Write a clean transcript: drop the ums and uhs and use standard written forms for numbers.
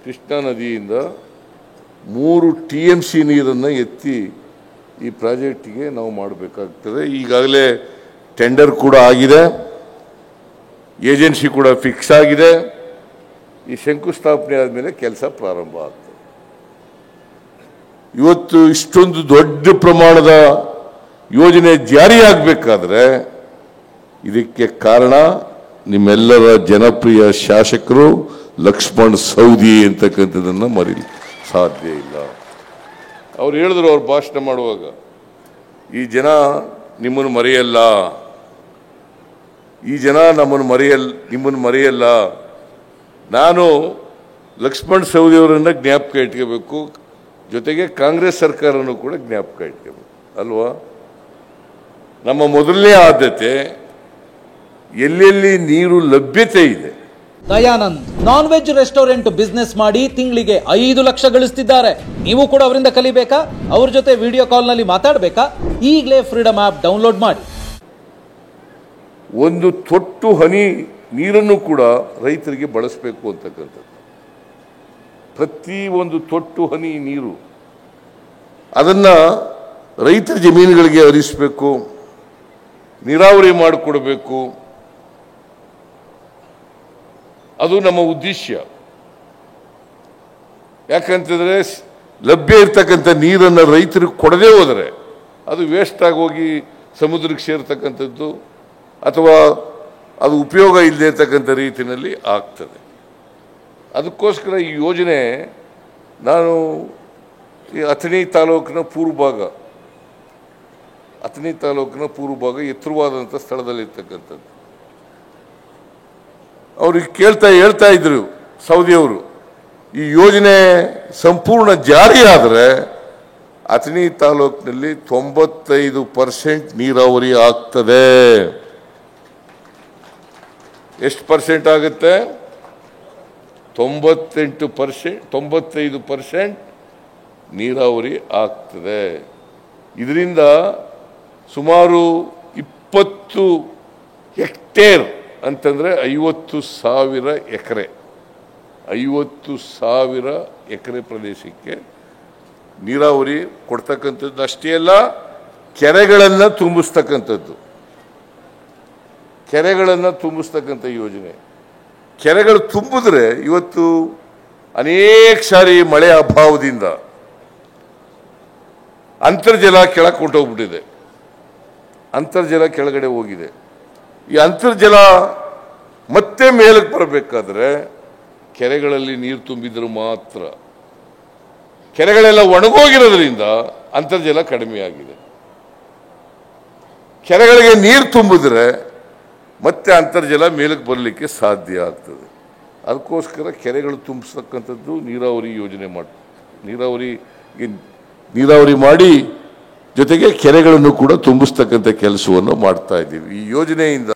ಕೃಷ್ಣಾ ನದಿಯಿಂದ 3 TMC ನೀರನ್ನು ಎತ್ತಿ ಈ ಪ್ರಾಜೆಕ್ಟಿಗೆ ನಾವು ಮಾಡಬೇಕಾಗ್ತದೆ. ಈಗಾಗಲೇ ಟೆಂಡರ್ ಕೂಡ ಆಗಿದೆ, ಏಜೆನ್ಸಿ ಕೂಡ ಫಿಕ್ಸ್ ಆಗಿದೆ. ಈ ಶಂಕುಸ್ಥಾಪನೆ ಆದಮೇಲೆ ಕೆಲಸ ಪ್ರಾರಂಭ ಆಗ್ತದೆ. ಇವತ್ತು ಇಷ್ಟೊಂದು ದೊಡ್ಡ ಪ್ರಮಾಣದ ಯೋಜನೆ ಜಾರಿಯಾಗಬೇಕಾದ್ರೆ ಇದಕ್ಕೆ ಕಾರಣ ನಿಮ್ಮೆಲ್ಲರ ಜನಪ್ರಿಯ ಶಾಸಕರು ಲಕ್ಷ್ಮಣ್ ಸವದಿ ಅಂತಕ್ಕಂಥದ್ದನ್ನು ಮರೀಲಿ ಸಾಧ್ಯ ಇಲ್ಲ. ಅವ್ರು ಹೇಳಿದ್ರು ಅವ್ರು ಭಾಷಣ ಮಾಡುವಾಗ, ಈ ಜನ ನಿಮ್ಮನ್ನು ಮರೆಯಲ್ಲ, ಈ ಜನ ನಿಮ್ಮನ್ನು ಮರೆಯಲ್ಲ. ನಾನು ಲಕ್ಷ್ಮಣ್ ಸವದಿ ಅವರನ್ನು ಜ್ಞಾಪಕ ಇಟ್ಕೋಬೇಕು, ಜೊತೆಗೆ ಕಾಂಗ್ರೆಸ್ ಸರ್ಕಾರನೂ ಕೂಡ ಜ್ಞಾಪಕ ಇಟ್ಕೋಬೇಕು ಅಲ್ವಾ. ನಮ್ಮ ಮೊದಲನೇ ಆದ್ಯತೆ ಎಲ್ಲೆಲ್ಲಿ ನೀರು ಲಭ್ಯತೆ ಇದೆ. Dayanand non veg restaurant business ಮಾಡಿ ತಿಂಗಳಿಗೆ 5 ಲಕ್ಷ ಗಳಿಸ್ತಿದ್ದಾರೆ. ನೀವು ಕೂಡ ಅವರಿಂದ ಕಲಿಬೇಕಾ? ಅವ್ರ ಜೊತೆ ವಿಡಿಯೋ ಕಾಲ್ ನಲ್ಲಿ ಮಾತಾಡಬೇಕಾ? ಈಗಲೇ ಫ್ರೀಡಮ್ ಆಪ್ ಡೌನ್ಲೋಡ್ ಮಾಡಿ. ಒಂದು ತೊಟ್ಟು ಹನಿ ನೀರನ್ನು ಕೂಡ ರೈತರಿಗೆ ಬಳಸಬೇಕು ಅಂತಕ್ಕಂಥದ್ದು. ಪ್ರತಿ ಒಂದು ತೊಟ್ಟು ಹನಿ ನೀರು ಅದನ್ನು ರೈತರ ಜಮೀನುಗಳಿಗೆ ಹರಿಸಬೇಕು, ನೀರಾವರಿ ಮಾಡಿಕೊಡಬೇಕು. ಅದು ನಮ್ಮ ಉದ್ದೇಶ. ಯಾಕಂತಂದರೆ ಲಭ್ಯ ಇರ್ತಕ್ಕಂಥ ನೀರನ್ನು ರೈತರಿಗೆ ಕೊಡದೇ ಹೋದರೆ ಅದು ವೇಸ್ಟ್ ಆಗೋಗಿ ಸಮುದ್ರಕ್ಕೆ ಸೇರ್ತಕ್ಕಂಥದ್ದು ಅಥವಾ ಅದು ಉಪಯೋಗ ಇಲ್ಲದೆ ಇರ್ತಕ್ಕಂಥ ರೀತಿಯಲ್ಲಿ ಆಗ್ತದೆ. ಅದಕ್ಕೋಸ್ಕರ ಈ ಯೋಜನೆ ನಾನು ಈ ಅಥಣಿ ತಾಲೂಕಿನ ಪೂರ್ವ ಭಾಗ ಎತ್ತರವಾದಂಥ ಸ್ಥಳದಲ್ಲಿರ್ತಕ್ಕಂಥದ್ದು. ಅವ್ರಿಗೆ ಹೇಳ್ತಾ ಇದ್ರು ಸೌದಿಯವರು, ಈ ಯೋಜನೆ ಸಂಪೂರ್ಣ ಜಾರಿಯಾದರೆ ಅಥಣಿ ತಾಲೂಕಿನಲ್ಲಿ 95% ನೀರಾವರಿ ಆಗ್ತದೆ. ಎಷ್ಟು ಪರ್ಸೆಂಟ್ ಆಗುತ್ತೆ? 95% ನೀರಾವರಿ ಆಗ್ತದೆ. ಇದರಿಂದ ಸುಮಾರು 20 ಹೆಕ್ಟೇರ್ ಅಂತಂದರೆ 50,000 ಎಕರೆ, 50,000 ಎಕರೆ ಪ್ರದೇಶಕ್ಕೆ ನೀರಾವರಿ ಕೊಡ್ತಕ್ಕಂಥದ್ದು. ಅಷ್ಟೇ ಅಲ್ಲ, ಕೆರೆಗಳನ್ನು ತುಂಬಿಸ್ತಕ್ಕಂಥ ಯೋಜನೆ. ಕೆರೆಗಳು ತುಂಬಿದ್ರೆ ಇವತ್ತು ಅನೇಕ ಸಾರಿ ಮಳೆ ಅಭಾವದಿಂದ ಅಂತರ್ಜಲ ಕೆಳಗಡೆ ಹೋಗಿದೆ. ಈ ಅಂತರ್ಜಲ ಮತ್ತೆ ಮೇಲಕ್ಕೆ ಬರಬೇಕಾದ್ರೆ ಕೆರೆಗಳಲ್ಲಿ ನೀರು ತುಂಬಿದ್ರು ಮಾತ್ರ. ಕೆರೆಗಳೆಲ್ಲ ಒಣಗೋಗಿರೋದ್ರಿಂದ ಅಂತರ್ಜಲ ಕಡಿಮೆ ಆಗಿದೆ. ಕೆರೆಗಳಿಗೆ ನೀರು ತುಂಬಿದ್ರೆ ಮತ್ತೆ ಅಂತರ್ಜಲ ಮೇಲಕ್ಕೆ ಬರಲಿಕ್ಕೆ ಸಾಧ್ಯ ಆಗ್ತದೆ. ಅದಕ್ಕೋಸ್ಕರ ಕೆರೆಗಳು ತುಂಬಿಸ್ತಕ್ಕಂಥದ್ದು ನೀರಾವರಿ ಯೋಜನೆ ನೀರಾವರಿ ಮಾಡಿ ಜೊತೆಗೆ ಕೆರೆಗಳನ್ನು ಕೂಡ ತುಂಬಿಸ್ತಕ್ಕಂಥ ಕೆಲಸವನ್ನು ಮಾಡ್ತಾ ಇದ್ದೀವಿ. ಈ ಯೋಜನೆಯಿಂದ